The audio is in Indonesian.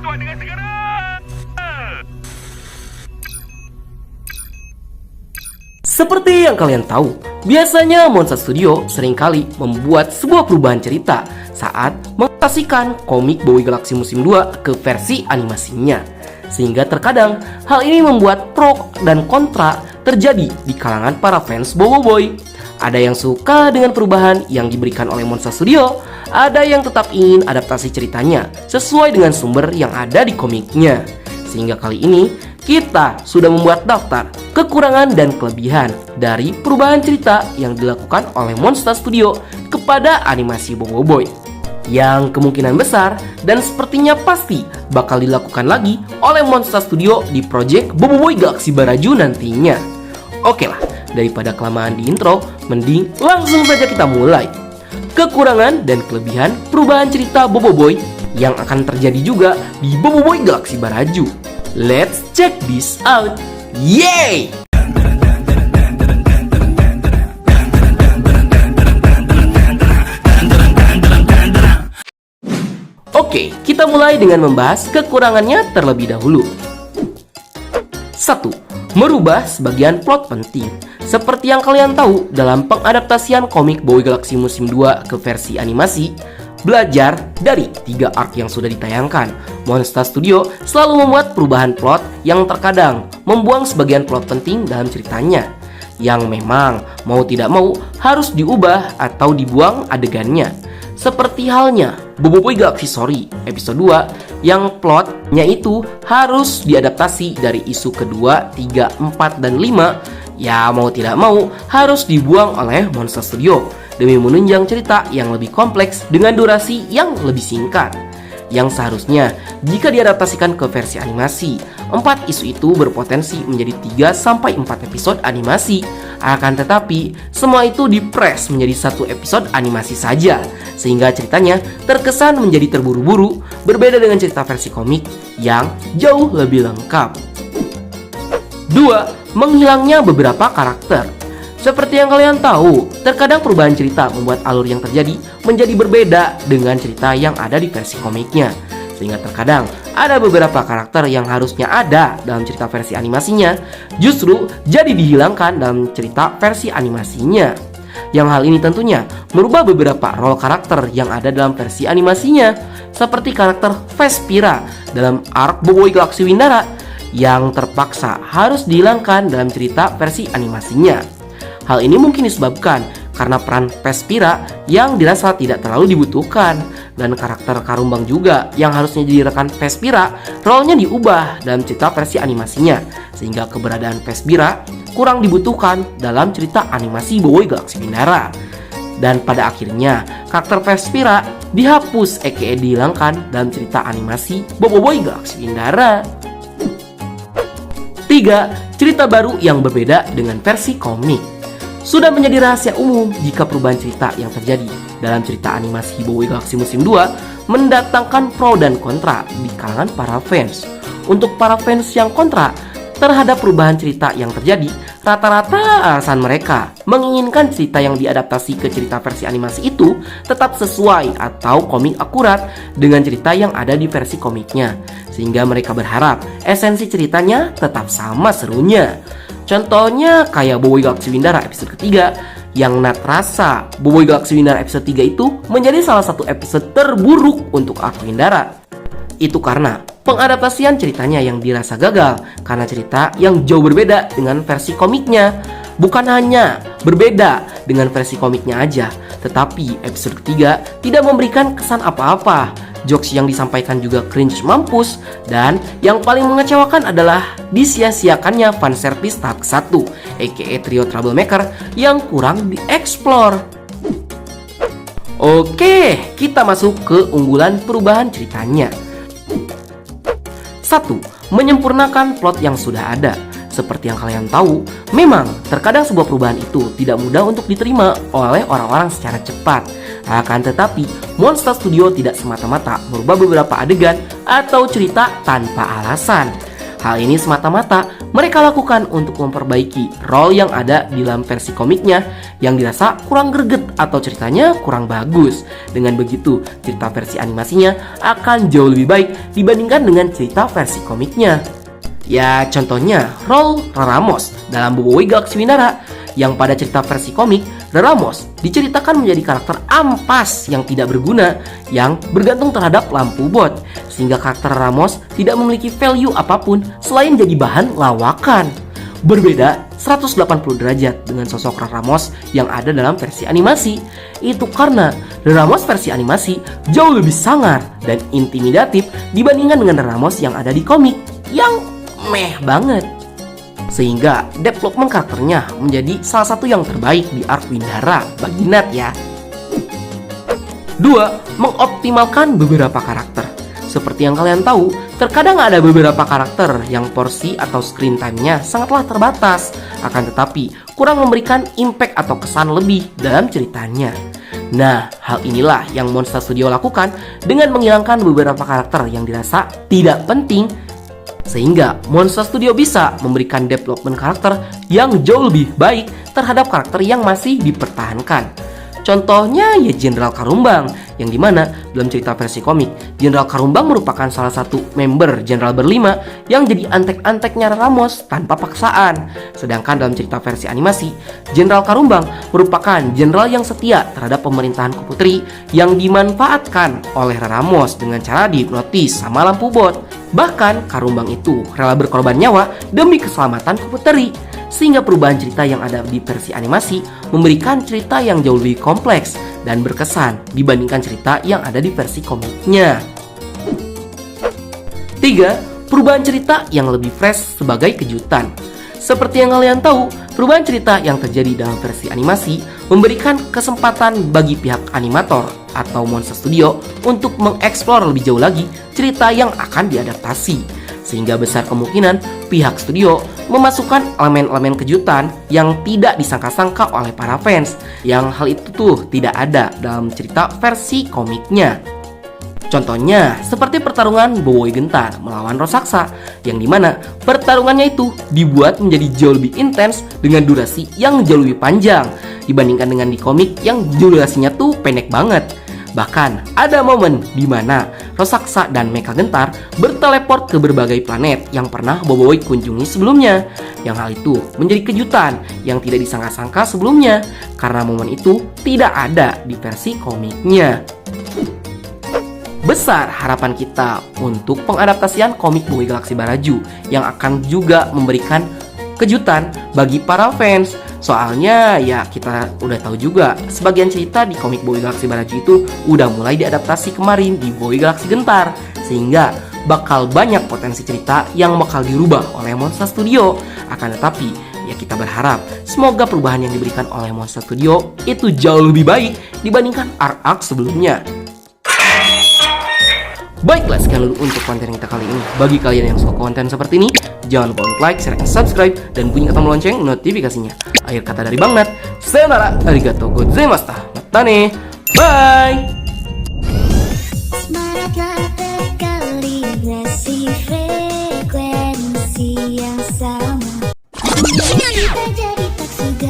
kuat dengan segera. Seperti yang kalian tahu, biasanya Monster Studio seringkali membuat sebuah perubahan cerita saat mengadaptasikan komik Bowie Galaxy musim 2 ke versi animasinya. Sehingga terkadang hal ini membuat pro dan kontra terjadi di kalangan para fans Boboiboy. Ada yang suka dengan perubahan yang diberikan oleh Monster Studio, ada yang tetap ingin adaptasi ceritanya sesuai dengan sumber yang ada di komiknya. Sehingga kali ini kita sudah membuat daftar kekurangan dan kelebihan dari perubahan cerita yang dilakukan oleh Monster Studio kepada animasi Boboiboy, yang kemungkinan besar dan sepertinya pasti bakal dilakukan lagi oleh Monster Studio di project Boboiboy Galaxy Baraju nantinya. Oke lah, daripada kelamaan di intro, mending langsung saja kita mulai. Kekurangan dan kelebihan perubahan cerita Boboiboy yang akan terjadi juga di Boboiboy Galaxy Baraju. Let's check this out. Yay! Oke, kita mulai dengan membahas kekurangannya terlebih dahulu. 1. Merubah sebagian plot penting. Seperti yang kalian tahu, dalam pengadaptasian komik Bowie Galaxy musim 2 ke versi animasi, belajar dari 3 arc yang sudah ditayangkan, Monster Studio selalu membuat perubahan plot yang terkadang membuang sebagian plot penting dalam ceritanya, yang memang mau tidak mau harus diubah atau dibuang adegannya. Seperti halnya Boboiboy Galaxy Story episode 2 yang plotnya itu harus diadaptasi dari isu kedua, 3, 4, dan 5. Ya mau tidak mau harus dibuang oleh Monster Studio demi menunjang cerita yang lebih kompleks dengan durasi yang lebih singkat. Yang seharusnya jika diadaptasikan ke versi animasi, 4 isu itu berpotensi menjadi 3-4 episode animasi. Akan tetapi, semua itu dipres menjadi 1 episode animasi saja, sehingga ceritanya terkesan menjadi terburu-buru, berbeda dengan cerita versi komik yang jauh lebih lengkap. 2. Menghilangnya beberapa karakter. Seperti yang kalian tahu, terkadang perubahan cerita membuat alur yang terjadi menjadi berbeda dengan cerita yang ada di versi komiknya. Sehingga terkadang ada beberapa karakter yang harusnya ada dalam cerita versi animasinya justru jadi dihilangkan dalam cerita versi animasinya. Yang hal ini tentunya merubah beberapa role karakter yang ada dalam versi animasinya, seperti karakter Vespira dalam arc Boboiboy Galaxy Windara yang terpaksa harus dihilangkan dalam cerita versi animasinya. Hal ini mungkin disebabkan karena peran Vespira yang dirasa tidak terlalu dibutuhkan, dan karakter Karumbang juga yang harusnya jadi rekan Vespira, role-nya diubah dalam cerita versi animasinya, sehingga keberadaan Vespira kurang dibutuhkan dalam cerita animasi Boboiboy Galaxy Windara. Dan pada akhirnya karakter Vespira dihapus aka dihilangkan dalam cerita animasi Boboiboy Galaxy Windara. 3. Cerita baru yang berbeda dengan versi komik. Sudah menjadi rahasia umum jika perubahan cerita yang terjadi dalam cerita animasi Bowie Galaxy musim 2 mendatangkan pro dan kontra di kalangan para fans. Untuk para fans yang kontra terhadap perubahan cerita yang terjadi, rata-rata alasan mereka menginginkan cerita yang diadaptasi ke cerita versi animasi itu tetap sesuai atau komik akurat dengan cerita yang ada di versi komiknya, sehingga mereka berharap esensi ceritanya tetap sama serunya. Contohnya kayak Boboiboy Galaxy Windara episode ketiga, yang Nat rasa Boboiboy Galaxy Windara episode 3 itu menjadi salah satu episode terburuk untuk arc Windara. Itu karena pengadaptasian ceritanya yang dirasa gagal karena cerita yang jauh berbeda dengan versi komiknya. Bukan hanya berbeda dengan versi komiknya aja, tetapi episode ketiga tidak memberikan kesan apa-apa. Jokes yang disampaikan juga cringe mampus, dan yang paling mengecewakan adalah disia-siakannya fanservice tahap 1 aka trio troublemaker yang kurang dieksplor. Oke, kita masuk ke unggulan perubahan ceritanya. 1. Menyempurnakan plot yang sudah ada. Seperti yang kalian tahu, memang terkadang sebuah perubahan itu tidak mudah untuk diterima oleh orang-orang secara cepat. Akan tetapi, Monster Studio tidak semata-mata merubah beberapa adegan atau cerita tanpa alasan. Hal ini semata-mata mereka lakukan untuk memperbaiki role yang ada di dalam versi komiknya yang dirasa kurang greget atau ceritanya kurang bagus. Dengan begitu, cerita versi animasinya akan jauh lebih baik dibandingkan dengan cerita versi komiknya. Ya, contohnya role Ramos dalam Boboiboy Galaxy Winara, yang pada cerita versi komik, Ramos diceritakan menjadi karakter ampas yang tidak berguna yang bergantung terhadap lampu bot, sehingga karakter Ramos tidak memiliki value apapun selain jadi bahan lawakan. Berbeda 180 derajat dengan sosok Ramos yang ada dalam versi animasi. Itu karena Ramos versi animasi jauh lebih sangar dan intimidatif dibandingkan dengan Ramos yang ada di komik yang meh banget. Sehingga development karakternya menjadi salah satu yang terbaik di arc Winara bagi Nat ya. 2. Mengoptimalkan beberapa karakter. Seperti yang kalian tahu, terkadang ada beberapa karakter yang porsi atau screen time-nya sangatlah terbatas, akan tetapi kurang memberikan impact atau kesan lebih dalam ceritanya. Nah, hal inilah yang Monster Studio lakukan dengan menghilangkan beberapa karakter yang dirasa tidak penting, sehingga Monster Studio bisa memberikan development karakter yang jauh lebih baik terhadap karakter yang masih dipertahankan. Contohnya ya Jenderal Karumbang, yang dimana dalam cerita versi komik, Jenderal Karumbang merupakan salah satu member Jenderal berlima yang jadi antek-anteknya Ramos tanpa paksaan. Sedangkan dalam cerita versi animasi, Jenderal Karumbang merupakan jenderal yang setia terhadap pemerintahan Kuputri yang dimanfaatkan oleh Ramos dengan cara dihipnotis sama lampu bot. Bahkan Karumbang itu rela berkorban nyawa demi keselamatan Kuputri. Sehingga perubahan cerita yang ada di versi animasi memberikan cerita yang jauh lebih kompleks dan berkesan dibandingkan cerita yang ada di versi komiknya. 3. Perubahan cerita yang lebih fresh sebagai kejutan. Seperti yang kalian tahu, perubahan cerita yang terjadi dalam versi animasi memberikan kesempatan bagi pihak animator atau Monster Studio untuk mengeksplor lebih jauh lagi cerita yang akan diadaptasi. Sehingga besar kemungkinan pihak studio memasukkan elemen-elemen kejutan yang tidak disangka-sangka oleh para fans, yang hal itu tuh tidak ada dalam cerita versi komiknya. Contohnya seperti pertarungan Boboiboy Gentar melawan Rosaksa, yang dimana pertarungannya itu dibuat menjadi jauh lebih intens dengan durasi yang jauh lebih panjang dibandingkan dengan di komik yang durasinya tuh pendek banget. Bahkan ada momen di mana Rosaksa dan Mecha Gentar berteleport ke berbagai planet yang pernah Boboiboy kunjungi sebelumnya. Yang hal itu menjadi kejutan yang tidak disangka-sangka sebelumnya, karena momen itu tidak ada di versi komiknya. Besar harapan kita untuk pengadaptasian komik Boboiboy Galaxy Baraju yang akan juga memberikan kejutan bagi para fans. Soalnya ya kita udah tahu juga sebagian cerita di komik Boboiboy Galaxy Baraju itu udah mulai diadaptasi kemarin di Boboiboy Galaxy Gentar, sehingga bakal banyak potensi cerita yang bakal dirubah oleh Monster Studio. Akan tetapi ya kita berharap semoga perubahan yang diberikan oleh Monster Studio itu jauh lebih baik dibandingkan arc-arc sebelumnya. Baiklah, sekian dulu untuk konten kita kali ini. Bagi kalian yang suka konten seperti ini, jangan lupa untuk like, share, dan subscribe, dan bunyikan tombol lonceng notifikasinya. Akhir kata dari Bang Nat, sayonara, arigatou gozaimashita, matane, bye! Semangatlah berkalibrasi frekuensi yang sama. Kita jadi tak suka